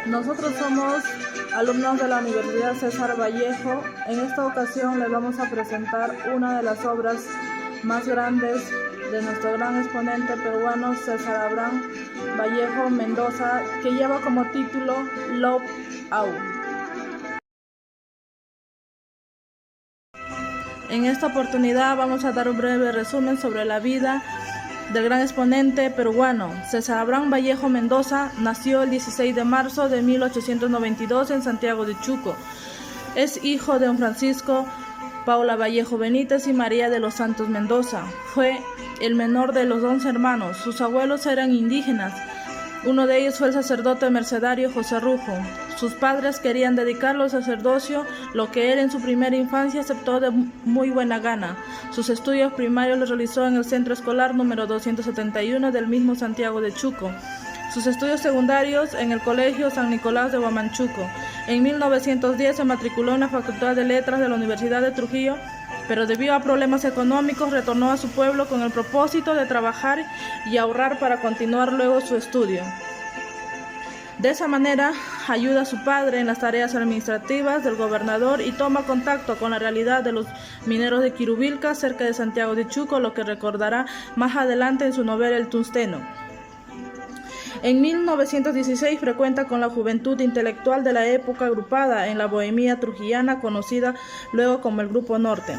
Nosotros somos alumnos de la Universidad César Vallejo. En esta ocasión les vamos a presentar una de las obras más grandes de nuestro gran exponente peruano César Abraham Vallejo Mendoza, que lleva como título Love Au. En esta oportunidad vamos a dar un breve resumen sobre la vida del gran exponente peruano. César Abraham Vallejo Mendoza nació el 16 de marzo de 1892 en Santiago de Chuco. Es hijo de don Francisco Paula Vallejo Benítez y María de los Santos Mendoza. Fue el menor de los 11 hermanos. Sus abuelos eran indígenas. Uno de ellos fue el sacerdote mercedario José Rufo. Sus padres querían dedicarlo al sacerdocio, lo que él en su primera infancia aceptó de muy buena gana. Sus estudios primarios los realizó en el centro escolar número 271 del mismo Santiago de Chuco. Sus estudios secundarios en el Colegio San Nicolás de Huamachuco. En 1910 se matriculó en la Facultad de Letras de la Universidad de Trujillo, pero debido a problemas económicos retornó a su pueblo con el propósito de trabajar y ahorrar para continuar luego su estudio. De esa manera ayuda a su padre en las tareas administrativas del gobernador y toma contacto con la realidad de los mineros de Quirubilca, cerca de Santiago de Chuco, lo que recordará más adelante en su novela El Tungsteno. En 1916 frecuenta con la juventud intelectual de la época agrupada en la bohemia trujillana, conocida luego como el Grupo Norte.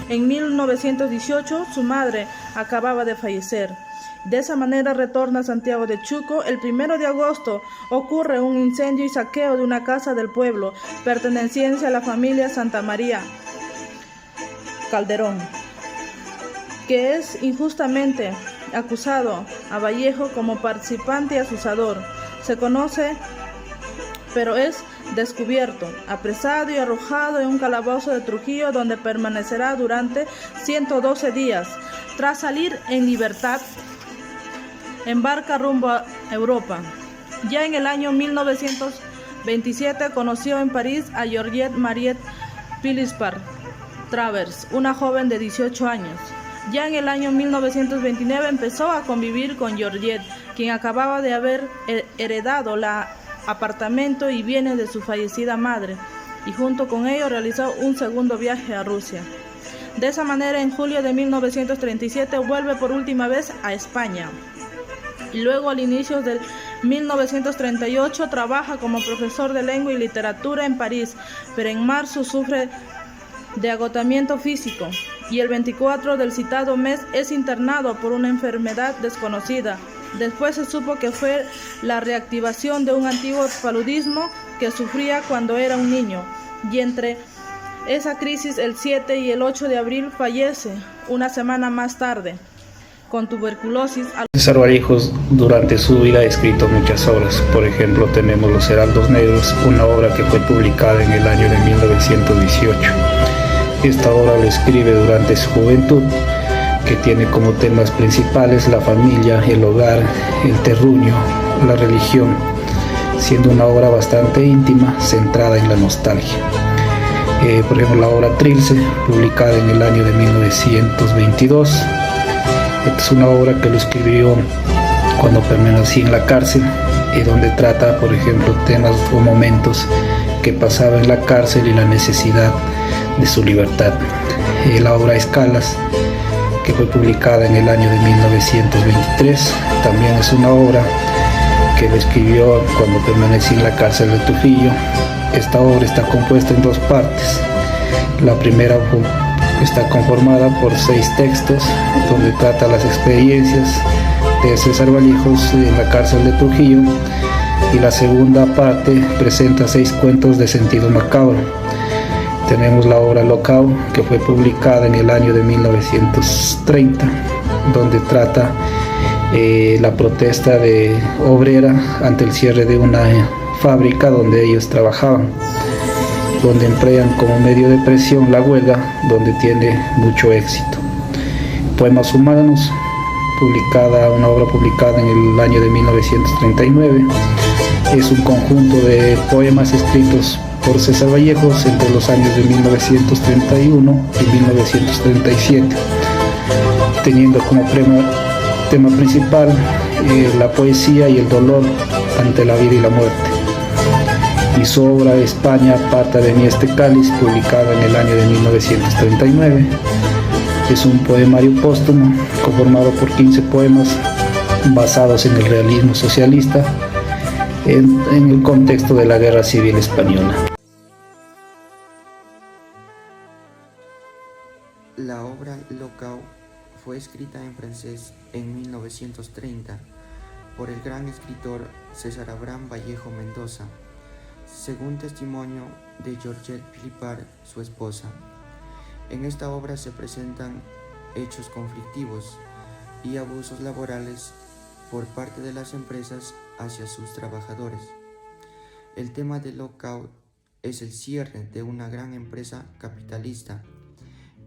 En 1918 su madre acababa de fallecer. De esa manera retorna a Santiago de Chuco. El 1 de agosto ocurre un incendio y saqueo de una casa del pueblo, perteneciente a la familia Santa María Calderón, que es injustamente acusado a Vallejo como participante y asusador. Se conoce, pero es descubierto, apresado y arrojado en un calabozo de Trujillo, donde permanecerá durante 112 días. Tras salir en libertad, embarca rumbo a Europa. Ya en el año 1927 conoció en París a Georgette Mariette Philipspart Travers, una joven de 18 años. Ya en el año 1929 empezó a convivir con Georgette, quien acababa de haber heredado el apartamento y bienes de su fallecida madre, y junto con ello realizó un segundo viaje a Rusia. De esa manera, en julio de 1937 vuelve por última vez a España. Y luego, al inicio del 1938, trabaja como profesor de lengua y literatura en París, pero en marzo sufre de agotamiento físico y el 24 del citado mes es internado por una enfermedad desconocida. Después se supo que fue la reactivación de un antiguo paludismo que sufría cuando era un niño, y entre esa crisis el 7 y el 8 de abril fallece una semana más tarde con tuberculosis. César Vallejo durante su vida ha escrito muchas obras. Por ejemplo, tenemos Los Heraldos Negros, una obra que fue publicada en el año de 1918. Esta obra la escribe durante su juventud, que tiene como temas principales la familia, el hogar, el terruño, la religión, siendo una obra bastante íntima, centrada en la nostalgia. Por ejemplo, la obra Trilce, publicada en el año de 1922. Esta es una obra que lo escribió cuando permanecía en la cárcel, donde trata, por ejemplo, temas o momentos que pasaba en la cárcel y la necesidad de su libertad. La obra Escalas, que fue publicada en el año de 1923, también es una obra que lo escribió cuando permanecía en la cárcel de Trujillo. Esta obra está compuesta en dos partes. La primera está conformada por 6 textos, donde trata las experiencias de César Vallejo en la cárcel de Trujillo, y la segunda parte presenta 6 cuentos de sentido macabro. Tenemos la obra Locao, que fue publicada en el año de 1930, donde trata la protesta de obrera ante el cierre de una fábrica donde ellos trabajaban, donde emplean como medio de presión la huelga, donde tiene mucho éxito. Poemas Humanos, una obra publicada en el año de 1939, es un conjunto de poemas escritos por César Vallejo entre los años de 1931 y 1937, teniendo como tema principal la poesía y el dolor ante la vida y la muerte. y su obra España, aparta de mí este cáliz, publicada en el año de 1939. Es un poemario póstumo conformado por 15 poemas basados en el realismo socialista en el contexto de la Guerra Civil Española. La obra Locao fue escrita en francés en 1930 por el gran escritor César Abraham Vallejo Mendoza, según testimonio de Georgette Philippard, su esposa. En esta obra se presentan hechos conflictivos y abusos laborales por parte de las empresas hacia sus trabajadores. El tema de Locao es el cierre de una gran empresa capitalista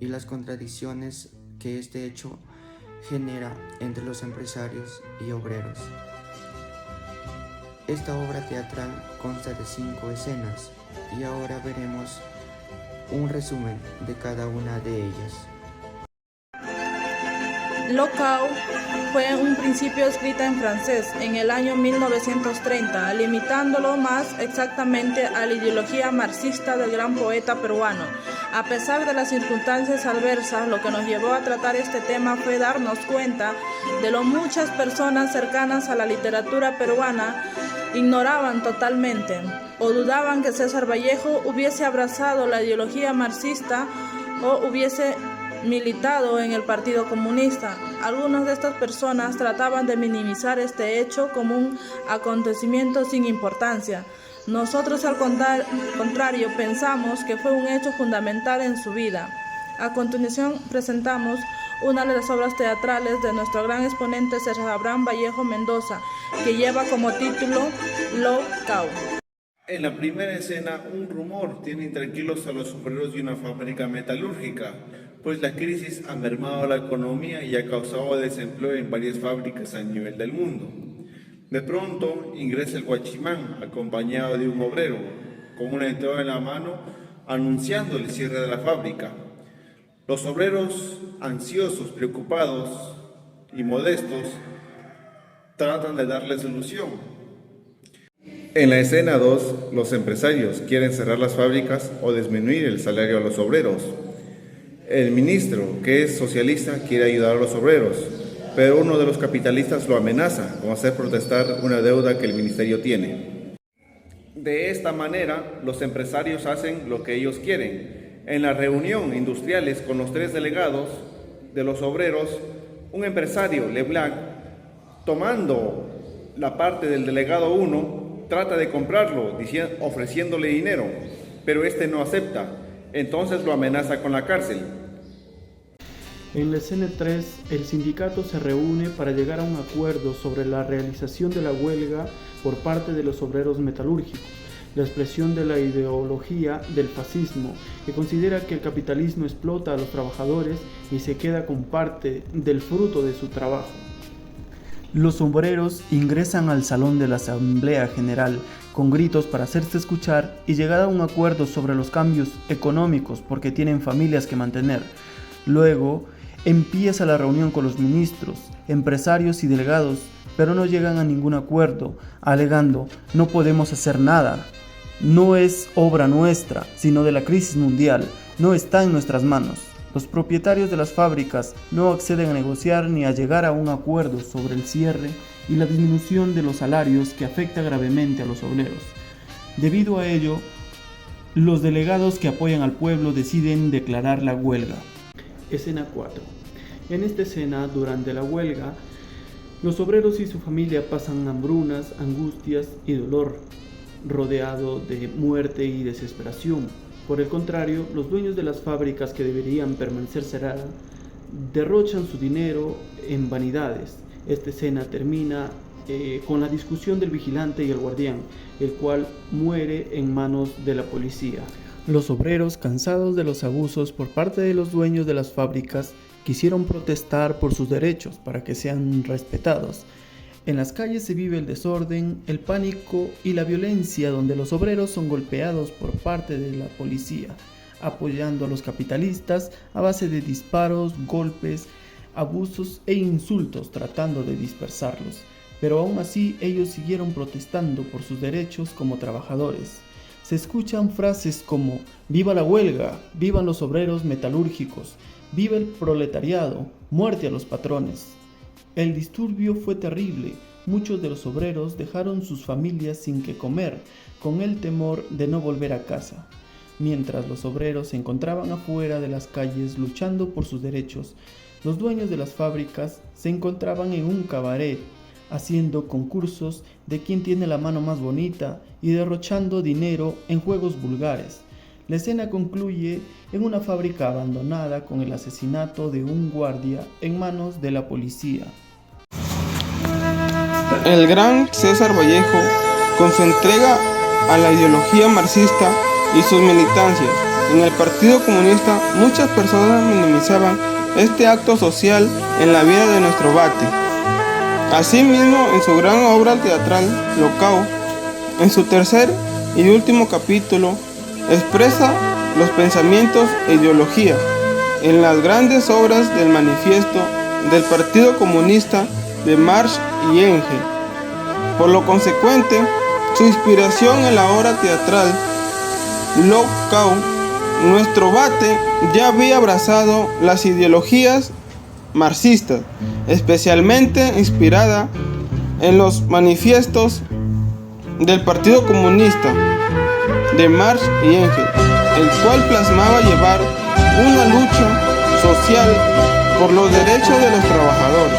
y las contradicciones que este hecho genera entre los empresarios y obreros. Esta obra teatral consta de 5 escenas y ahora veremos un resumen de cada una de ellas. Locao fue en un principio escrita en francés en el año 1930, limitándolo más exactamente a la ideología marxista del gran poeta peruano. A pesar de las circunstancias adversas, lo que nos llevó a tratar este tema fue darnos cuenta de lo muchas personas cercanas a la literatura peruana ignoraban totalmente o dudaban que César Vallejo hubiese abrazado la ideología marxista o hubiese militado en el Partido Comunista. Algunas de estas personas trataban de minimizar este hecho como un acontecimiento sin importancia. Nosotros, al contrario, pensamos que fue un hecho fundamental en su vida. A continuación presentamos una de las obras teatrales de nuestro gran exponente César Abraham Vallejo Mendoza, que lleva como título Locao. En la primera escena, un rumor tiene intranquilos a los obreros de una fábrica metalúrgica, pues la crisis ha mermado la economía y ha causado desempleo en varias fábricas a nivel del mundo. De pronto ingresa el guachimán, acompañado de un obrero, con una entrada en la mano, anunciando el cierre de la fábrica. Los obreros, ansiosos, preocupados y modestos, tratan de darle solución. En la escena 2, los empresarios quieren cerrar las fábricas o disminuir el salario a los obreros. El ministro, que es socialista, quiere ayudar a los obreros, pero uno de los capitalistas lo amenaza con hacer protestar una deuda que el ministerio tiene. De esta manera, los empresarios hacen lo que ellos quieren. En la reunión industriales con los 3 delegados de los obreros, un empresario, Leblanc, tomando la parte del delegado 1, trata de comprarlo, ofreciéndole dinero, pero este no acepta, entonces lo amenaza con la cárcel. En la escena 3, el sindicato se reúne para llegar a un acuerdo sobre la realización de la huelga por parte de los obreros metalúrgicos, la expresión de la ideología del fascismo, que considera que el capitalismo explota a los trabajadores y se queda con parte del fruto de su trabajo. Los obreros ingresan al salón de la Asamblea General con gritos para hacerse escuchar y llegar a un acuerdo sobre los cambios económicos porque tienen familias que mantener. Luego empieza la reunión con los ministros, empresarios y delegados, pero no llegan a ningún acuerdo, alegando: no podemos hacer nada, no es obra nuestra, sino de la crisis mundial, no está en nuestras manos. Los propietarios de las fábricas no acceden a negociar ni a llegar a un acuerdo sobre el cierre y la disminución de los salarios que afecta gravemente a los obreros. Debido a ello, los delegados que apoyan al pueblo deciden declarar la huelga. Escena 4. En esta escena, durante la huelga, los obreros y su familia pasan hambrunas, angustias y dolor, rodeado de muerte y desesperación. Por el contrario, los dueños de las fábricas que deberían permanecer cerradas derrochan su dinero en vanidades. Esta escena termina con la discusión del vigilante y el guardián, el cual muere en manos de la policía. Los obreros, cansados de los abusos por parte de los dueños de las fábricas, quisieron protestar por sus derechos para que sean respetados. En las calles se vive el desorden, el pánico y la violencia, donde los obreros son golpeados por parte de la policía, apoyando a los capitalistas a base de disparos, golpes, abusos e insultos, tratando de dispersarlos. Pero aún así ellos siguieron protestando por sus derechos como trabajadores. se escuchan frases como «Viva la huelga», «Vivan los obreros metalúrgicos», «Viva el proletariado», «Muerte a los patrones». El disturbio fue terrible. Muchos de los obreros dejaron sus familias sin qué comer, con el temor de no volver a casa. Mientras los obreros se encontraban afuera de las calles luchando por sus derechos, los dueños de las fábricas se encontraban en un cabaret, haciendo concursos de quién tiene la mano más bonita y derrochando dinero en juegos vulgares. La escena concluye en una fábrica abandonada con el asesinato de un guardia en manos de la policía. El gran César Vallejo, con su entrega a la ideología marxista y sus militancias en el Partido Comunista, muchas personas minimizaban este acto social en la vida de nuestro Bate. Asimismo, en su gran obra teatral, Locao, en su tercer y último capítulo, expresa los pensamientos e ideología en las grandes obras del manifiesto del Partido Comunista de Marx y Engels. Por lo consecuente, su inspiración en la obra teatral Locao, nuestro Bate ya había abrazado las ideologías marxistas, especialmente inspirada en los manifiestos del Partido Comunista de Marx y Engels, el cual plasmaba llevar una lucha social por los derechos de los trabajadores.